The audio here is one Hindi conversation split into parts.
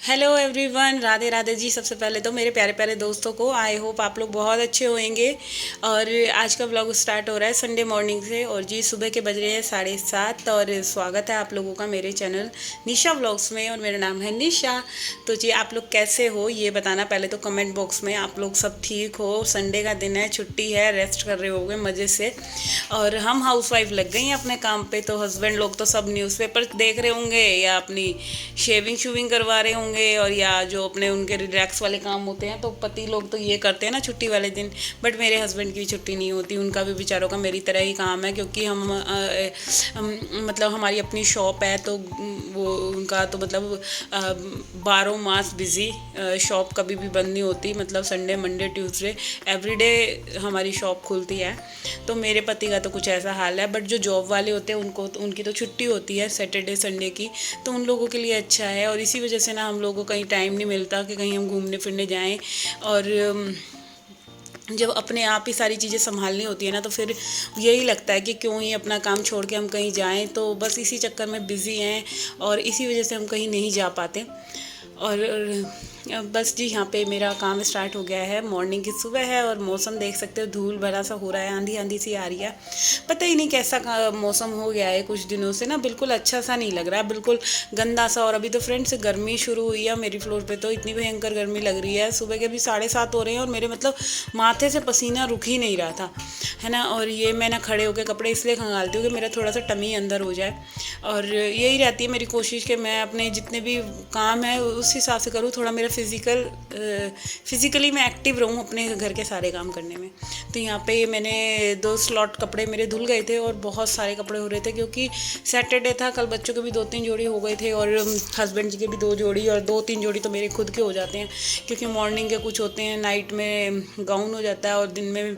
Hello everyone, Radhe Radhe ji. सबसे पहले तो मेरे प्यारे प्यारे दोस्तों को आई होप आप लोग बहुत अच्छे होंगे। और आज का व्लॉग स्टार्ट हो रहा है संडे मॉर्निंग से। और जी सुबह के बज रहे हैं 7:30 और स्वागत है आप लोगों का मेरे चैनल निशा व्लॉग्स में। और मेरा नाम है निशा। तो जी आप लोग कैसे हो ये बताना पहले तो कमेंट बॉक्स में। आप लोग सब ठीक हो? संडे का दिन है, छुट्टी है, रेस्ट कर रहे होगे मज़े से। और हम हाउसवाइफ लग गई हैं अपने काम पे। तो हस्बैंड लोग तो सब न्यूज़पेपर देख रहे होंगे या अपनी शेविंग शूविंग करवा रहे होंगे, और या जो अपने उनके रिलैक्स वाले काम होते हैं। तो पति लोग तो ये करते हैं ना छुट्टी वाले दिन। बट मेरे हस्बैंड की भी छुट्टी नहीं होती, उनका भी बेचारों का मेरी तरह ही काम है। क्योंकि मतलब हमारी अपनी शॉप है, तो वो उनका तो मतलब 12 मास बिज़ी। शॉप कभी भी बंद नहीं होती, मतलब संडे मंडे ट्यूसडे एवरीडे हमारी शॉप खुलती है। तो मेरे पति का तो कुछ ऐसा हाल है। बट जो जॉब वाले होते हैं उनको उनकी तो छुट्टी होती है सैटरडे संडे की। तो उन लोगों के लिए अच्छा है। और इसी वजह से ना हम लोगों को कहीं टाइम नहीं मिलता कि कहीं हम घूमने फिरने जाएं। और जब अपने आप ही सारी चीज़ें संभालनी होती है ना, तो फिर यही लगता है कि क्यों ही अपना काम छोड़ के हम कहीं जाएं। तो बस इसी चक्कर में बिज़ी हैं और इसी वजह से हम कहीं नहीं जा पाते। और बस जी यहाँ पे मेरा काम स्टार्ट हो गया है। मॉर्निंग की सुबह है और मौसम देख सकते हो धूल भरा सा हो रहा है, आंधी आंधी सी आ रही है। पता ही नहीं कैसा मौसम हो गया है कुछ दिनों से ना, बिल्कुल अच्छा सा नहीं लग रहा है, बिल्कुल गंदा सा। और अभी तो फ्रेंड्स गर्मी शुरू हुई है मेरी फ्लोर पे, तो इतनी भयंकर गर्मी लग रही है। सुबह के भी 7:30 हो रहे हैं और मेरे मतलब माथे से पसीना रुक ही नहीं रहा था, है ना। और ये मैं ना खड़े होकर कपड़े इसलिए खंगालती हूँ कि मेरा थोड़ा सा टमी अंदर हो जाए। और यही रहती है मेरी कोशिश कि मैं अपने जितने भी काम है उस हिसाब से करूँ, थोड़ा मेरा फिज़िकली मैं एक्टिव रहूँ अपने घर के सारे काम करने में। तो यहाँ पे मैंने 2 स्लॉट कपड़े मेरे धुल गए थे और बहुत सारे कपड़े हो रहे थे क्योंकि सैटरडे था। कल बच्चों के भी 2-3 जोड़ी हो गए थे और हस्बैंड जी के भी 2 जोड़ी, और 2-3 जोड़ी तो मेरे खुद के हो जाते हैं क्योंकि मॉर्निंग के कुछ होते हैं, नाइट में गाउन हो जाता है और दिन में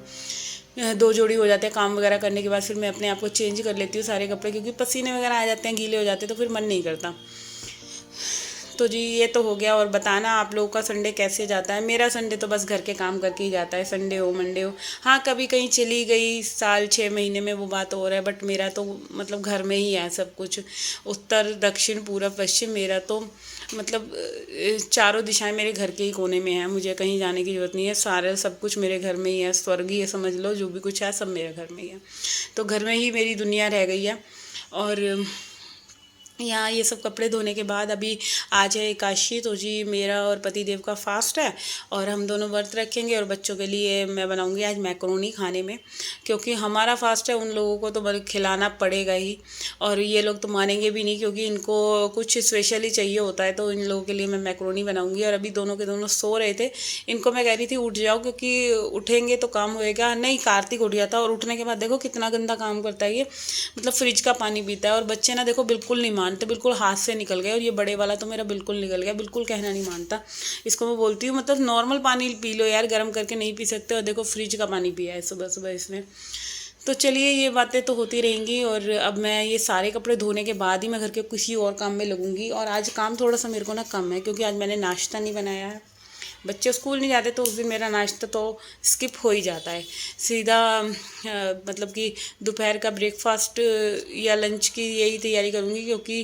2 जोड़ी हो जाते हैं। काम वगैरह करने के बाद फिर मैं अपने आप को चेंज कर लेती हूँ सारे कपड़े, क्योंकि पसीने वगैरह आ जाते हैं, गीले हो जाते हैं, तो फिर मन नहीं करता। तो जी ये तो हो गया। और बताना आप लोगों का संडे कैसे जाता है। मेरा संडे तो बस घर के काम करके ही जाता है, संडे हो मंडे हो। हाँ कभी कहीं चली गई साल 6 महीने में, वो बात और है। बट मेरा तो मतलब घर में ही है सब कुछ, उत्तर दक्षिण पूरब पश्चिम। मेरा तो मतलब चारों दिशाएं मेरे घर के ही कोने में है, मुझे कहीं जाने की ज़रूरत नहीं है। सारा सब कुछ मेरे घर में ही है, स्वर्ग ही है समझ लो। जो भी कुछ है सब मेरे घर में ही है। तो घर में ही मेरी दुनिया रह गई है। और यहाँ ये सब कपड़े धोने के बाद अभी आज है एकादशी। तो जी मेरा और पति देव का फास्ट है और हम दोनों व्रत रखेंगे। और बच्चों के लिए मैं बनाऊंगी आज मैक्रोनी खाने में, क्योंकि हमारा फास्ट है, उन लोगों को तो मतलब खिलाना पड़ेगा ही। और ये लोग तो मानेंगे भी नहीं क्योंकि इनको कुछ स्पेशली चाहिए होता है। तो इन लोगों के लिए मैं मैक्रोनी बनाऊंगी। और अभी दोनों के दोनों सो रहे थे, इनको मैं कह रही थी उठ जाओ क्योंकि उठेंगे तो काम होएगा। नहीं, कार्तिक उठ गया था और उठने के बाद देखो कितना गंदा काम करता है ये, मतलब फ्रिज का पानी पीता है। और बच्चे ना देखो बिल्कुल नहीं मानते, बिल्कुल हाथ से निकल गए। और ये बड़े वाला तो मेरा बिल्कुल निकल गया, बिल्कुल कहना नहीं मानता। इसको मैं बोलती हूँ मतलब नॉर्मल पानी पी लो यार, गर्म करके नहीं पी सकते। और देखो फ्रिज का पानी पिया है सुबह सुबह इसने। तो चलिए ये बातें तो होती रहेंगी। और अब मैं ये सारे कपड़े धोने के बाद ही मैं घर के किसी और काम में लगूंगी। और आज काम थोड़ा सा मेरे को ना कम है क्योंकि आज मैंने नाश्ता नहीं बनाया है। बच्चे स्कूल नहीं जाते तो उस दिन मेरा नाश्ता तो स्किप हो ही जाता है। सीधा मतलब कि दोपहर का ब्रेकफास्ट या लंच की यही तैयारी करूँगी, क्योंकि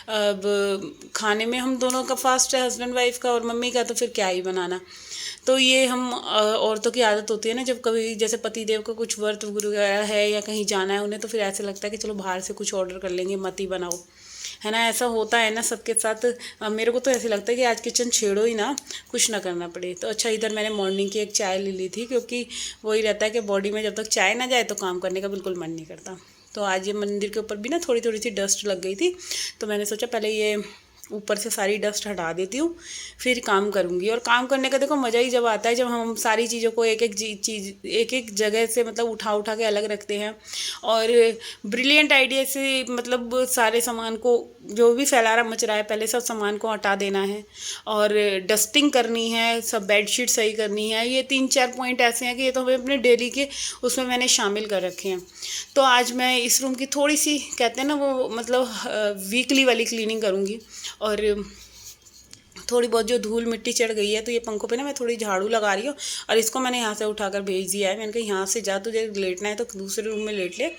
अब खाने में हम दोनों का फास्ट है, हस्बैंड वाइफ का और मम्मी का, तो फिर क्या ही बनाना। तो ये हम औरतों की आदत होती है ना, जब कभी जैसे पति देव का कुछ व्रत वगैरह है या कहीं जाना है उन्हें, तो फिर ऐसे लगता है कि चलो बाहर से कुछ ऑर्डर कर लेंगे, मत ही बनाओ, है ना। ऐसा होता है ना सबके साथ। मेरे को तो ऐसे लगता है कि आज किचन छेड़ो ही ना, कुछ ना करना पड़े। तो अच्छा इधर मैंने मॉर्निंग की एक चाय ले ली थी, क्योंकि वही रहता है कि बॉडी में जब तक चाय ना जाए तो काम करने का बिल्कुल मन नहीं करता। तो आज ये मंदिर के ऊपर भी ना थोड़ी थोड़ी सी डस्ट लग गई थी, तो मैंने सोचा पहले ये ऊपर से सारी डस्ट हटा देती हूँ, फिर काम करूँगी। और काम करने का देखो मज़ा ही जब आता है जब हम सारी चीज़ों को एक एक चीज़ एक एक जगह से मतलब उठा उठा के अलग रखते हैं। और ब्रिलियंट आइडिया से मतलब सारे सामान को जो भी फैलारा मच रहा है पहले सब सामान को हटा देना है। और डस्टिंग करनी है, सब बेडशीट सही करनी है। ये 3-4 पॉइंट ऐसे हैं कि ये तो हमें अपने डेली के उसमें मैंने शामिल कर रखे हैं। तो आज मैं इस रूम की थोड़ी सी कहते हैं ना वो मतलब वीकली वाली क्लीनिंग करूँगी। और थोड़ी बहुत जो धूल मिट्टी चढ़ गई है तो ये पंखों पे ना मैं थोड़ी झाड़ू लगा रही हूँ। और इसको मैंने यहाँ से उठाकर भेज दिया है। मैंने कहा यहाँ से जा, तुझे लेटना है तो दूसरे रूम में लेट ले।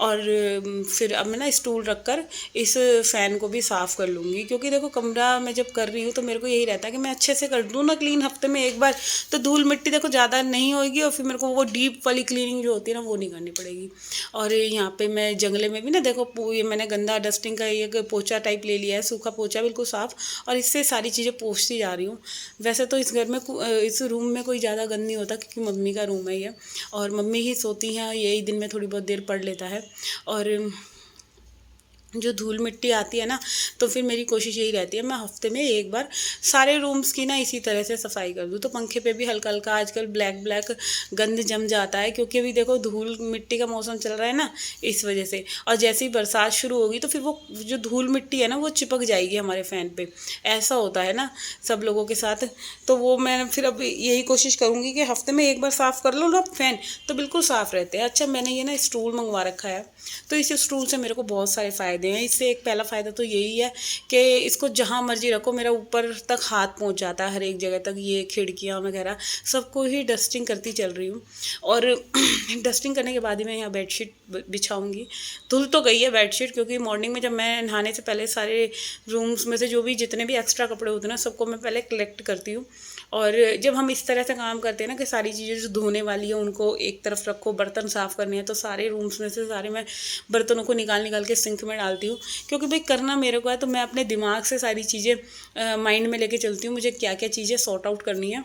और फिर अब मैं ना स्टूल रख कर इस फ़ैन को भी साफ़ कर लूँगी, क्योंकि देखो कमरा मैं जब कर रही हूँ तो मेरे को यही रहता है कि मैं अच्छे से कर दूँ ना क्लीन हफ्ते में एक बार, तो धूल मिट्टी देखो ज़्यादा नहीं होगी और फिर मेरे को वो डीप वाली क्लीनिंग जो होती है ना वो नहीं करनी पड़ेगी। और यहाँ पे मैं जंगले में भी ना देखो ये मैंने गंदा डस्टिंग का एक पोछा टाइप ले लिया है, सूखा पोछा बिल्कुल साफ़, और इससे सारी चीज़ें पोंछती जा रही हूँ। वैसे तो इस घर में इस रूम में कोई ज़्यादा गंद नहीं होता, क्योंकि मम्मी का रूम है ये, और मम्मी ही सोती हैं, यही दिन में थोड़ी बहुत देर पढ़ लेता है। और जो धूल मिट्टी आती है ना, तो फिर मेरी कोशिश यही रहती है मैं हफ्ते में एक बार सारे रूम्स की ना इसी तरह से सफाई कर दूँ। तो पंखे पे भी हल्का हल्का आजकल ब्लैक ब्लैक गंद जम जाता है, क्योंकि अभी देखो धूल मिट्टी का मौसम चल रहा है ना, इस वजह से। और जैसे ही बरसात शुरू होगी तो फिर वो जो धूल मिट्टी है ना वो चिपक जाएगी हमारे फ़ैन पे, ऐसा होता है ना सब लोगों के साथ। तो वो मैं फिर अब यही कोशिश करूँगी कि हफ्ते में एक बार साफ़ कर लो ना फ़ैन, तो बिल्कुल साफ़ रहते हैं। अच्छा, मैंने ये ना स्टूल मंगवा रखा है, तो इस स्टूल से मेरे को बहुत सारे फ़ायदे हैं। इससे एक पहला फ़ायदा तो यही है कि इसको जहाँ मर्जी रखो मेरा ऊपर तक हाथ पहुँच जाता है, हर एक जगह तक, ये खिड़कियाँ वगैरह सबको ही डस्टिंग करती चल रही हूँ। और डस्टिंग करने के बाद ही मैं यहाँ बेडशीट बिछाऊँगी। धुल तो गई है बेडशीट, क्योंकि मॉर्निंग में जब मैं नहाने से पहले सारे रूम्स में से जो भी जितने भी एक्स्ट्रा कपड़े होते हैं ना सबको मैं पहले कलेक्ट करती हूँ। और जब हम इस तरह से काम करते हैं ना कि सारी चीज़ें जो धोने वाली है उनको एक तरफ रखो, बर्तन साफ़ करने हैं, तो सारे रूम्स में से सारे मैं बर्तनों को निकाल निकाल के सिंक में डालती हूँ, क्योंकि भाई करना मेरे को है। तो मैं अपने दिमाग से सारी चीज़ें माइंड में लेके चलती हूँ, मुझे क्या क्या चीज़ें सॉर्ट आउट करनी है।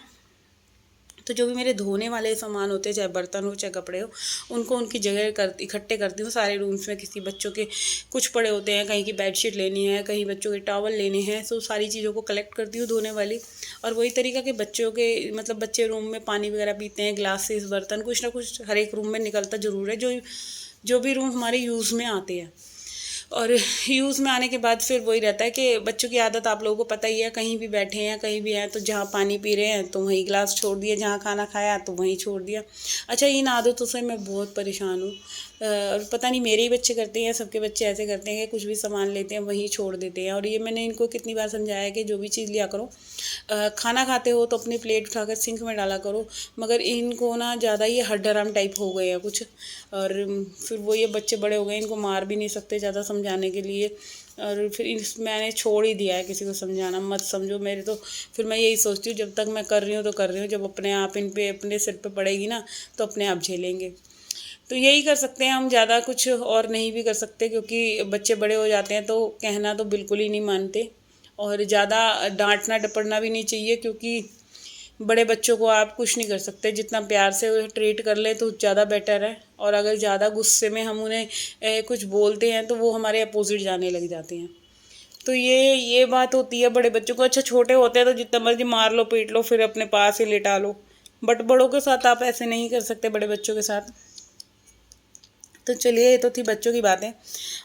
तो जो भी मेरे धोने वाले सामान होते हैं, चाहे बर्तन हो चाहे कपड़े हो, उनको उनकी जगह इकट्ठे करती हूँ सारे रूम्स में। किसी बच्चों के कुछ पड़े होते हैं, कहीं की बेडशीट लेनी है, कहीं बच्चों के टॉवल लेने हैं, तो सारी चीज़ों को कलेक्ट करती हूँ धोने वाली। और वही तरीका कि बच्चों के मतलब बच्चे रूम में पानी वगैरह पीते हैं, ग्लासेस बर्तन कुछ ना कुछ हर एक रूम में निकलता ज़रूर है, जो जो भी रूम हमारे यूज़ में आते हैं। और यूज़ में आने के बाद फिर वही रहता है कि बच्चों की आदत आप लोगों को पता ही है, कहीं भी बैठे हैं कहीं भी हैं तो जहाँ पानी पी रहे हैं तो वहीं गिलास छोड़ दिया, जहाँ खाना खाया तो वहीं छोड़ दिया। अच्छा, इन आदतों से मैं बहुत परेशान हूँ। और पता नहीं मेरे ही बच्चे करते हैं, सबके बच्चे ऐसे करते हैं कि कुछ भी सामान लेते हैं वहीं छोड़ देते हैं। और ये मैंने इनको कितनी बार समझाया है कि जो भी चीज़ लिया करो, खाना खाते हो तो अपनी प्लेट उठाकर सिंक में डाला करो, मगर इनको ना ज़्यादा ही हड्डाराम टाइप हो गए हैं कुछ। और फिर वो ये बच्चे बड़े हो गए, इनको मार भी नहीं सकते ज़्यादा समझाने के लिए। और फिर मैंने छोड़ ही दिया है किसी को समझाना, मत समझो मेरे। तो फिर मैं यही सोचती हूँ जब तक मैं कर रही हूँ तो कर रही हूँ, जब अपने आप इन पे अपने सिर पे पड़ेगी ना तो अपने आप झेलेंगे। तो यही कर सकते हैं हम, ज़्यादा कुछ और नहीं भी कर सकते, क्योंकि बच्चे बड़े हो जाते हैं तो कहना तो बिल्कुल ही नहीं मानते। और ज़्यादा डांटना डपटना भी नहीं चाहिए, क्योंकि बड़े बच्चों को आप कुछ नहीं कर सकते, जितना प्यार से ट्रीट कर लें तो ज़्यादा बेटर है। और अगर ज़्यादा गुस्से में हम उन्हें कुछ बोलते हैं तो वो हमारे अपोजिट जाने लग जाते हैं। तो ये बात होती है बड़े बच्चों को। अच्छा, छोटे होते हैं तो जितना मर्जी मार लो पीट लो फिर अपने पास ही लिटा लो, बट बड़ों के साथ आप ऐसे नहीं कर सकते, बड़े बच्चों के साथ। तो चलिए, ये तो थी बच्चों की बातें।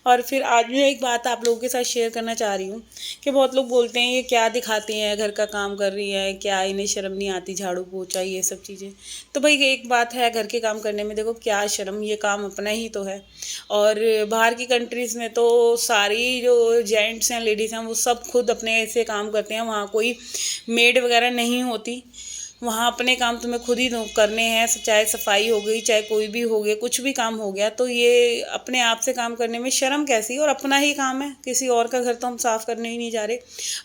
और फिर आज मैं एक बात आप लोगों के साथ शेयर करना चाह रही हूँ कि बहुत लोग बोलते हैं ये क्या दिखाती हैं, घर का काम कर रही है क्या, इन्हें शर्म नहीं आती, झाड़ू पोछा ये सब चीज़ें। तो भाई एक बात है, घर के काम करने में देखो क्या शर्म, ये काम अपना ही तो है। और बाहर की कंट्रीज़ में तो सारी जो जेंट्स हैं लेडीज़ हैं वो सब खुद अपने ऐसे काम करते हैं, वहाँ कोई मेड वगैरह नहीं होती, वहाँ अपने काम तुम्हें खुद ही करने हैं। चाहे सफाई हो गई, चाहे कोई भी हो गया, कुछ भी काम हो गया, तो ये अपने आप से काम करने में शर्म कैसी। और अपना ही काम है, किसी और का घर तो हम साफ़ करने ही नहीं जा रहे,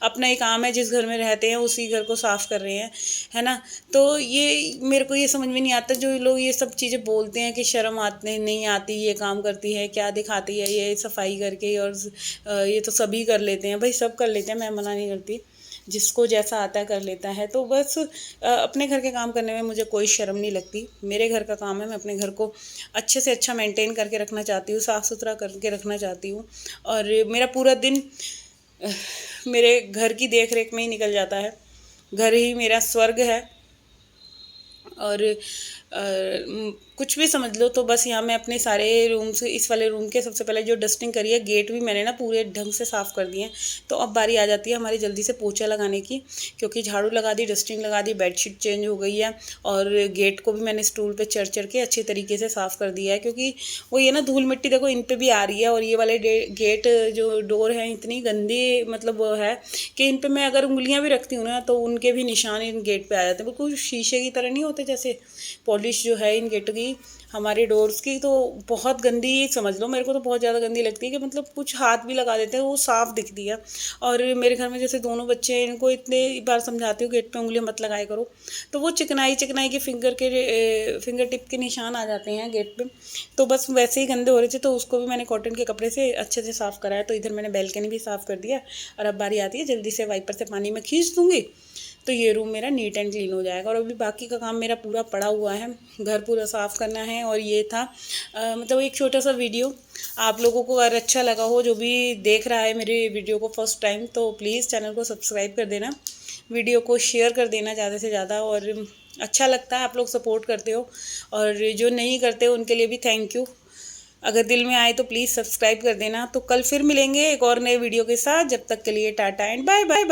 अपना ही काम है, जिस घर में रहते हैं उसी घर को साफ़ कर रहे हैं, है ना। तो ये मेरे को ये समझ में नहीं आता, जो लोग ये सब चीज़ें बोलते हैं कि शर्म आती नहीं आती, ये काम करती है, क्या दिखाती है ये सफाई करके, और ये तो सभी कर लेते हैं। भाई सब कर लेते हैं, मैं मना नहीं करती, जिसको जैसा आता है कर लेता है। तो बस अपने घर के काम करने में मुझे कोई शर्म नहीं लगती। मेरे घर का काम है, मैं अपने घर को अच्छे से अच्छा मेंटेन करके रखना चाहती हूँ, साफ़ सुथरा करके रखना चाहती हूँ। और मेरा पूरा दिन मेरे घर की देख रेख में ही निकल जाता है। घर ही मेरा स्वर्ग है। और कुछ भी समझ लो। तो बस यहाँ मैं अपने सारे रूम्स, इस वाले रूम के सबसे पहले जो डस्टिंग करी है, गेट भी मैंने ना पूरे ढंग से साफ़ कर दिए हैं। तो अब बारी आ जाती है हमारी जल्दी से पोछा लगाने की, क्योंकि झाड़ू लगा दी, डस्टिंग लगा दी, बेडशीट चेंज हो गई है, और गेट को भी मैंने स्टूल पे चढ़ चढ़ के अच्छे तरीके से साफ़ कर दिया है। क्योंकि वो ये ना धूल मिट्टी देखो इन पर भी आ रही है, और ये वाले गेट जो डोर है इतनी गंदी मतलब वो है कि इन पर मैं अगर उंगलियाँ भी रखती हूँ ना तो उनके भी निशान इन गेट पर आ जाते हैं। बिल्कुल शीशे की तरह नहीं होते, जैसे पॉलिश जो है इन गेटों की, हमारे डोर्स की, तो बहुत गंदी समझ लो। मेरे को तो बहुत ज़्यादा गंदी लगती है कि मतलब कुछ हाथ भी लगा देते हैं वो साफ़ दिखती है। और मेरे घर में जैसे दोनों बच्चे हैं, इनको इतने बार समझाती हूँ गेट पे उंगलियां मत लगाया करो, तो वो चिकनाई चिकनाई के फिंगर टिप के निशान आ जाते हैं गेट पे। तो बस वैसे ही गंदे हो रहे थे, तो उसको भी मैंने कॉटन के कपड़े से अच्छे से साफ़ कराया। तो इधर मैंने बैल्कनी भी साफ़ कर दिया और अब बारी आती है जल्दी से वाइपर से पानी में खींच दूँगी तो ये रूम मेरा नीट एंड क्लीन हो जाएगा। और अभी बाकी का काम मेरा पूरा पड़ा हुआ है, घर पूरा साफ़ करना है। और ये था मतलब एक छोटा सा वीडियो। आप लोगों को अगर अच्छा लगा हो, जो भी देख रहा है मेरे वीडियो को फर्स्ट टाइम, तो प्लीज़ चैनल को सब्सक्राइब कर देना, वीडियो को शेयर कर देना ज़्यादा से ज़्यादा। और अच्छा लगता है आप लोग सपोर्ट करते हो, और जो नहीं करते उनके लिए भी थैंक यू। अगर दिल में आए तो प्लीज़ सब्सक्राइब कर देना। तो कल फिर मिलेंगे एक और नए वीडियो के साथ, जब तक के लिए टाटा एंड बाय बाय।